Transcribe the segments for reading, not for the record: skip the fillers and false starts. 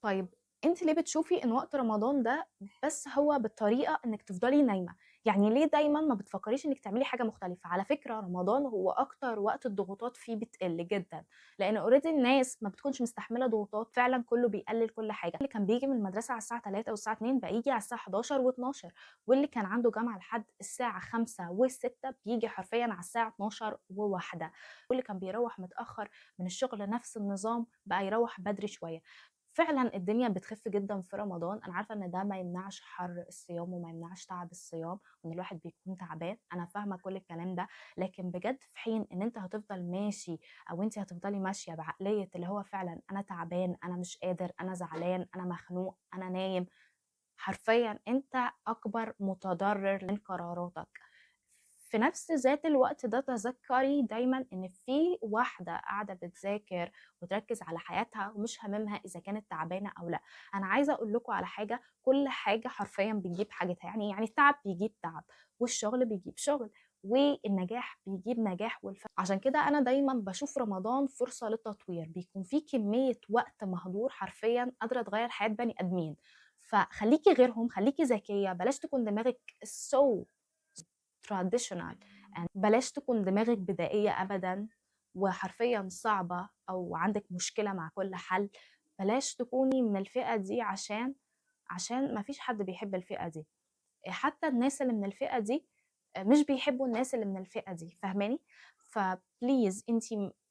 طيب أنتِ ليه بتشوفي إن وقت رمضان ده بس هو بالطريقة إنِّك تفضلي نايمة؟ يعني ليه دايمًا ما بتفكّريش إنِّك تعملي حاجة مختلفة؟ على فكرة رمضان هو أكتر وقت الضغوطات فيه بتقِل جدًا، لإن already الناس ما بتكونش مستحملة ضغوطات، فعلًا كُلّه بيقلِّل كل حاجة، اللي كان بييجي من المدرسة على الساعة 15:00 والساعة 14:00 بقى ييجي على الساعة 11:00 و12:00 واللي كان عنده جامعة لحد الساعة 17:00 و18:00 بييجي حرفيًا على الساعة 12:00 و13:00 واللي كان بيروّح متأخّر من الشغل نفس النظام بقى يروّح بدري شوية. فعلًا الدنيا بتخف جدًا في رمضان، أنا عارفة إن ده ما يمنعش حَر الصيام وما يمنعش تعب الصيام، وإن الواحد بيكون تعبان، أنا فاهمة كل الكلام ده، لكن بجد في حين إن أنت هتفضل ماشي أو أنتِ هتفضلي ماشية بعقلية اللي هو فعلًا أنا تعبان، أنا مش قادر، أنا زعلان، أنا مخنوق، أنا نايم، حرفيًا أنت أكبر متضرر من قراراتك. في نفس ذات الوقت ده تذكّري دايمًا إن في واحدة قاعدة بتذاكر وتركّز على حياتها ومش هاممها إذا كانت تعبانة أو لأ. أنا عايزة أقول لكم على حاجة، كل حاجة حرفيًا بتجيب حاجتها، يعني التعب بيجيب تعب، والشغل بيجيب شغل، والنجاح بيجيب نجاح عشان كده أنا دايمًا باشوف رمضان فرصة للتطوير، بيكون في كمية وقت مهدور حرفيًا قادرة تغيّر حياة بني آدمين. فخلّيكِ غيرهم، خلّيكِ ذكية، بلاش تكون دماغِك so traditional and بلاش تكون دماغِك بدائية أبدًا وحرفيًا صعبة أو عندِك مشكلة مع كل حل، بلاش تكوني من الفئة دي عشان ما فيش حد بيحب الفئة دي. حتى الناس اللي من الفئة دي مش بيحبوا الناس اللي من الفئة دي، فاهماني؟ فبليز أنتِ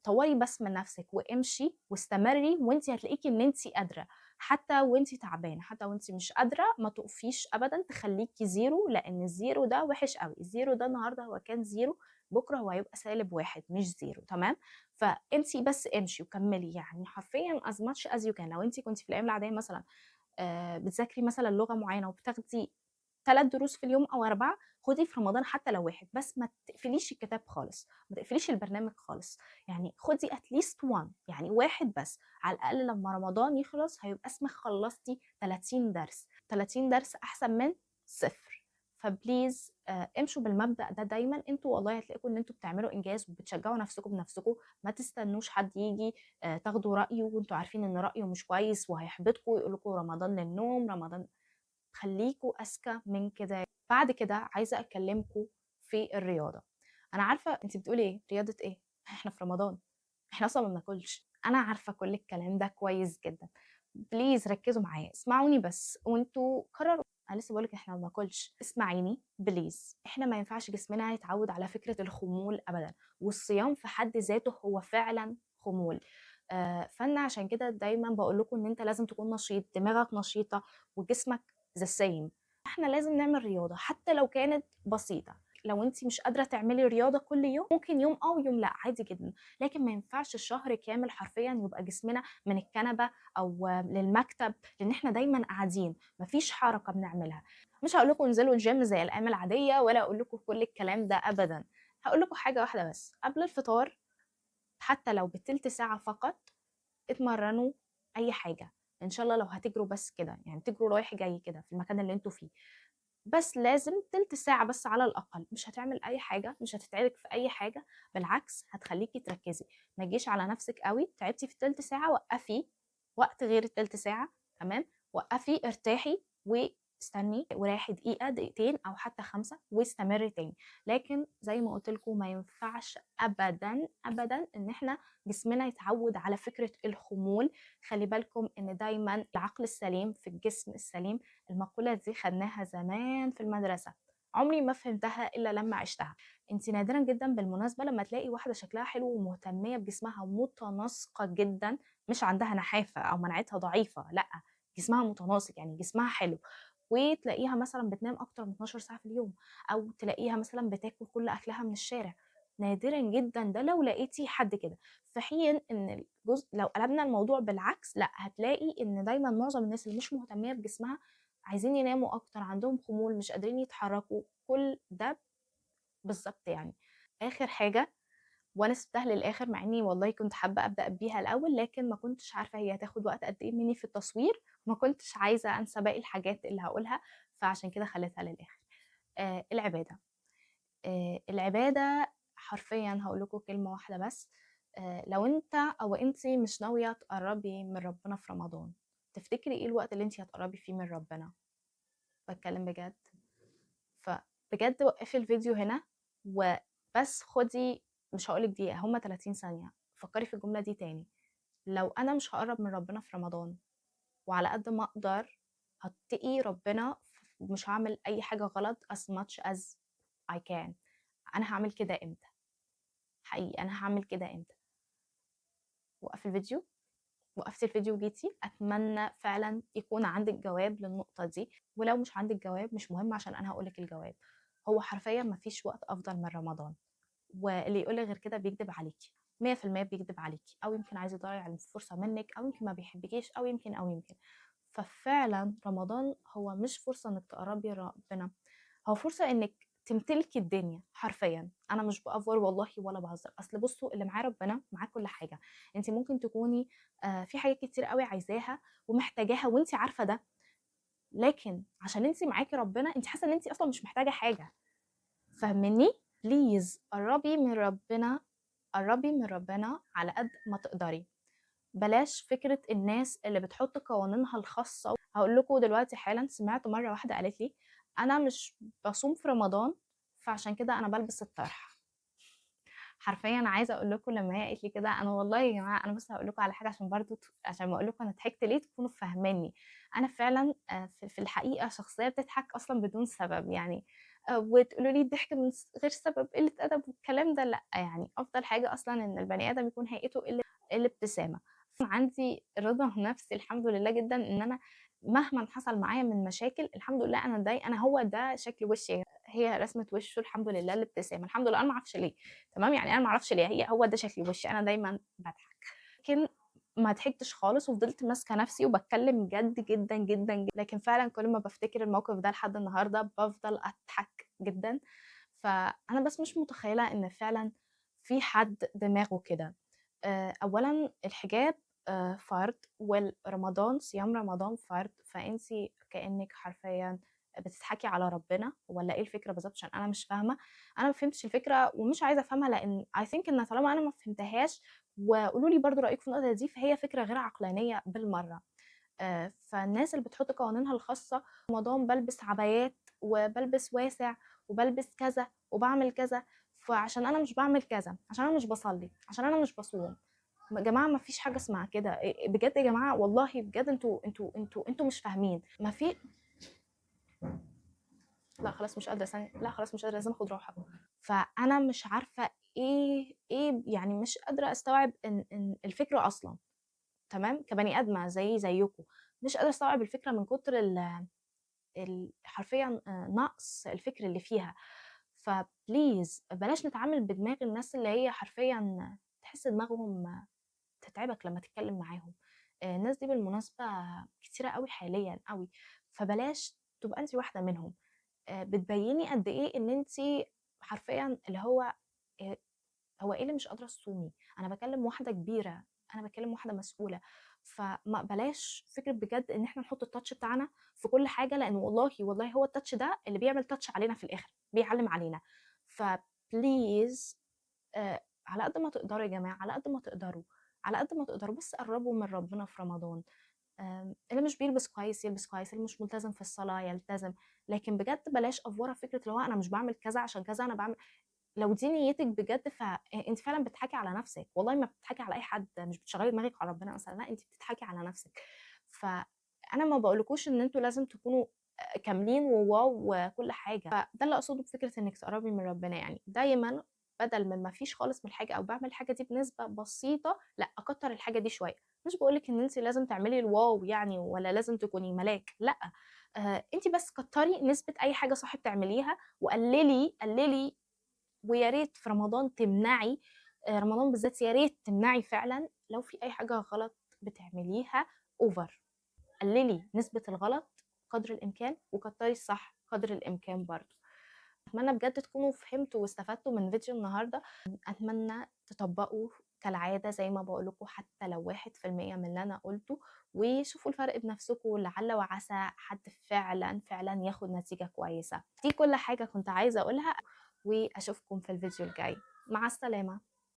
طوّري بس من نفسِك وامشي واستمري وأنتِ هتلاقيكِ إن أنتِ قادرة، حتى وأنتِ تعبانة، حتى وأنتِ مش قادرة ما تُقفيش أبدًا تخلّيكِ زيرو لإن الزيرو ده وِحِش أوي، الزيرو ده النهارده هو كان زيرو بُكرة هو هيبقى -1 مش زيرو تمام؟ فأنتِ بس امشي وكمّلي، يعني حرفيًا as much as you can لو أنتِ كنتِ في الأيام العادية مثلًا بتذاكري مثلًا لغة معيّنة وبتاخدي 3 دروس في اليوم أو 4 خدي في رمضان حتى لو 1 بس ما تقفليش الكتاب خالص، ما تقفليش البرنامج خالص، يعني خدي at least one يعني 1 بس، على الأقل لمّا رمضان يخلص هيبقى اسمِك خلّصتِ 30 درس، 30 درس أحسن من 0 فبليز امشوا بالمبدأ ده دايمًا، أنتم والله هتلاقيكم إن أنتم بتعملوا إنجاز وبتشجعوا نفسكم بنفسكم، ما تستنوش حد ييجي تاخدوا رأيه وأنتم عارفين إن رأيه مش كويس وهيحبطكم ويقول لكم رمضان للنوم، رمضان خلّيكم أذكى من كده. بعد كده عايزة أكلّمكم في الرياضة. أنا عارفة أنتِ بتقولي إيه، رياضة إيه؟ إحنا في رمضان، إحنا أصلًا ما بناكلش. أنا عارفة كل الكلام ده كويس جدًا. please ركّزوا معايا، اسمعوني بس وأنتم قرروا. أنا لسه باقول لِك إحنا ما بناكلش. اسمعيني please. إحنا ما ينفعش جسمنا يتعوّد على فكرة الخمول أبدًا، والصيام في حد ذاته هو فعلًا خمول. فأنا عشان كده دايمًا باقول لكم إن أنت لازم تكون نشيط، دماغك نشيطة وجسمك the same. إحنا لازم نعمل رياضة حتى لو كانت بسيطة، لو أنتِ مش قادرة تعملي رياضة كل يوم، ممكن يوم آه ويوم لأ، عادي جدًا، لكن ما ينفعش شهر كامل حرفيًا يبقى جسمنا من الكنبة أو للمكتب، لإن إحنا دايمًا قاعدين، ما فيش حركة بنعملها. مش هاقول لكم انزلوا الgym زي الأيام العادية ولا أقول لكم كل الكلام ده أبدًا، هاقول لكم حاجة واحدة بس، قبل الفطار حتى لو بتِلت ساعة فقط اتمرّنوا أي حاجة، إن شاء الله لو هتجروا بس كده، يعني تجروا رايح جاي كده في المكان اللي أنتم فيه، بس لازم تِلت ساعة بس على الأقل، مش هتعمل أي حاجة، مش هتتعبِك في أي حاجة، بالعكس هتخلّيكِ تركّزي، ما تجيش على نفسِك أوي، تعبتِ في التِلت ساعة وقّفي، وقت غير التِلت ساعة تمام، وقّفي، ارتاحي واستني وريّحي دقيقة، دقيقتين أو حتى 5 واستمري تاني، لكن زي ما قُلت لكم ما ينفعش أبدًا، أبدًا إن إحنا جسمنا يتعوّد على فكرة الخمول، خلّي بالكم إن دايمًا العقل السليم في الجسم السليم، المقولة دي خدناها زمان في المدرسة، عمري ما فهمتها إلا لمّا عِشتها. أنتِ نادرًا جدًا بالمناسبة لمّا تلاقي واحدة شكلها حلو ومهتمية بجسمها ومتناسقة جدًا، مش عندها نحافة أو مناعتها ضعيفة، لأ، جسمها متناسق، يعني جسمها حلو، وتلاقيها مثلًا بتنام أكتر من 12 ساعة في اليوم، أو تلاقيها مثلًا بتاكل كل أكلها من الشارع، نادرًا جدًا ده لو لقيتِ حد كده، في حين إن لو قلبنا الموضوع بالعكس، لأ، هتلاقي إن دايمًا معظم الناس اللي مش مهتمية بجسمها عايزين يناموا أكتر، عندهم خمول، مش قادرين يتحركوا، كل ده بالضبط يعني. آخر حاجة وأنا سِبتها للآخر مع إني والله كنت حابة أبدأ بيها الأول، لكن ما كنتش عارفة هي هتاخد وقت قد إيه مني في التصوير، وما كنتش عايزة أنسى باقي الحاجات اللي هاقولها، فعشان كده خليتها للآخر. العبادة. العبادة حرفيًا هاقول لكم كلمة واحدة بس، لو أنت أو أنتِ مش ناوية تقرّبي من ربنا في رمضان، تفتكري ايه الوقت اللي انت هتقربي فيه من ربنا؟ بتكلم بجد. فبجد وقفي الفيديو هنا وبس خدي، مش هقولك دقيقة، هما 30 ثانية، فكري في الجملة دي تاني. لو أنا مش هقرب من ربنا في رمضان، وعلى قد ما أقدر هتقي ربنا ومش هعمل أي حاجة غلط as much as I can، أنا هعمل كده إمتى؟ حقيقي أنا هعمل كده إمتى؟ وقفي الفيديو. وقفتي الفيديو وجيتي، اتمنى فعلا يكون عندك جواب للنقطه دي، ولو مش عندك جواب مش مهم عشان انا هقولك الجواب. هو حرفيا مفيش وقت افضل من رمضان، واللي يقولك غير كده بيكذب عليكي 100%، بيكذب عليكي، او يمكن عايز يضيع الفرصه منك، او يمكن ما بيحبكيش، او يمكن. ففعلا رمضان هو مش فرصه انك تقربي ربنا، هو فرصه انك تمتلكي الدنيا حرفيا. انا مش بافور والله ولا بهزر، اصل بصوا اللي معاه ربنا معاه كل حاجه. انت ممكن تكوني في حاجات كتير قوي عايزاها ومحتاجاها وانت عارفه ده، لكن عشان انت معاكي ربنا انت حاسه ان انت اصلا مش محتاجه حاجه. فاهمني؟ بليز قربي من ربنا، قربي من ربنا على قد ما تقدري. بلاش فكره الناس اللي بتحط قوانينها الخاصه. هقول لكم دلوقتي حالا، سمعت مره واحده قالت لي انا مش بصوم في رمضان فعشان كده انا بلبس الطرح. حرفيا عايزه اقول لكم لما هي قالت لي كده، انا والله يا جماعه انا بس هقول لكم على حاجه عشان برضو عشان ما اقول لكم انا ضحكت ليه تكونوا فاهماني. انا فعلا في الحقيقه شخصيه بتضحك اصلا بدون سبب يعني. وتقولوا لي الضحك من غير سبب قله ادب والكلام ده، لا يعني افضل حاجه اصلا ان البني ادم يكون هيئته الابتسامه. عندي رضا نفسي الحمد لله جدا ان انا مهما حصل معايا من مشاكل الحمد لله انا ده، انا هو ده شكل وشي، هي رسمه وشه الحمد لله الابتسامه، الحمد لله. انا ما اعرفش ليه، تمام يعني انا ما اعرفش ليه، هو ده شكل وشي، انا دايما بضحك. لكن ما ضحكتش خالص وفضلت ماسكه نفسي وبتكلم جد جدا جدا جدا. لكن فعلا كل ما بفتكر الموقف ده لحد النهارده بفضل اضحك جدا. فانا بس مش متخيله ان فعلا في حد دماغه كده. اولا الحجاب فرض، والرمضان صيام رمضان فرض، فانتي كانك حرفيا بتضحكي على ربنا، ولا ايه الفكره بالظبط؟ عشان انا مش فاهمه. انا ما فهمتش الفكره ومش عايزه افهمها، لان I think ان طالما انا ما فهمتهاش، وقولوا لي برضو رايكم في النقطه دي، فهي فكره غير عقلانيه بالمره. فالناس اللي بتحط قوانينها الخاصه، رمضان بلبس عبايات وبلبس واسع وبلبس كذا وبعمل كذا، فعشان انا مش بعمل كذا، عشان انا مش بصلي، عشان انا مش بصوم. يا جماعه ما فيش حاجه اسمها كده بجد يا جماعه، والله بجد انتوا مش فاهمين. ما في، لا خلاص مش قادره ثانيه، لا خلاص مش قادره، لازم اخد راحه. فانا مش عارفه ايه يعني، مش قادره استوعب ان الفكره اصلا، تمام كبني ادمه زيكم، مش قادره استوعب الفكره من كتر حرفيا نقص الفكر اللي فيها. فبليز بلاش نتعامل بدماغ الناس اللي هي حرفيا تحس دماغهم تتعبك لما تتكلم معاهم. الناس دي بالمناسبة كتيرة قوي حاليا قوي، فبلاش تبقى انت واحدة منهم. بتبيني قد ايه ان انت حرفيا اللي هو هو ايه اللي مش قادرة تصومي؟ انا بكلم واحدة كبيرة، انا بكلم واحدة مسؤولة. فما بلاش فكرة بجد ان احنا نحط التاتش بتاعنا في كل حاجة، لان والله هو التاتش ده اللي بيعمل تاتش علينا في الاخر، بيعلم علينا. فبليز على قد ما تقدروا يا جماعة، على قد ما تقدروا، على قد ما تقدروا بس قربوا من ربنا في رمضان. اللي مش بيلبس كويس يلبس كويس، اللي مش ملتزم في الصلاة يلتزم، لكن بجد بلاش افوره فكرة اللي هو انا مش بعمل كذا عشان كذا، انا بعمل. لو دي نيتك بجد فانت فعلا بتضحكي على نفسك، والله ما بتضحكي على اي حد، مش بتشغلي دماغك على ربنا مثلا، لا انت بتضحكي على نفسك. فانا ما بقولكوش ان انتوا لازم تكونوا كاملين وواو وكل حاجه، فده اللي اقصده بفكره انك تقربي من ربنا. يعني دايما بدل من ما فيش خالص من الحاجه او بعمل الحاجه دي بنسبه بسيطه، لا اكتر الحاجه دي شويه. مش بقولك ان انت لازم تعملي الواو يعني، ولا لازم تكوني ملاك، لا. انت بس كتري نسبه اي حاجه صح بتعمليها، وقللي. ويا ريت في رمضان تمنعي، رمضان بالذات يا ريت تمنعي فعلا لو في اي حاجه غلط بتعمليها اوفر. قللي نسبه الغلط قدر الامكان، وكتري الصح قدر الامكان برضو. اتمنى بجد تكونوا فهمتوا واستفدتوا من فيديو النهارده. اتمنى تطبقوا كالعاده زي ما بقول لكم، حتى لو 1% من اللي انا قلته، وشوفوا الفرق بنفسكم، لعل وعسى حد فعلا ياخد نتيجه كويسه. دي كل حاجه كنت عايزه اقولها، واشوفكم في الفيديو الجاي. مع السلامه.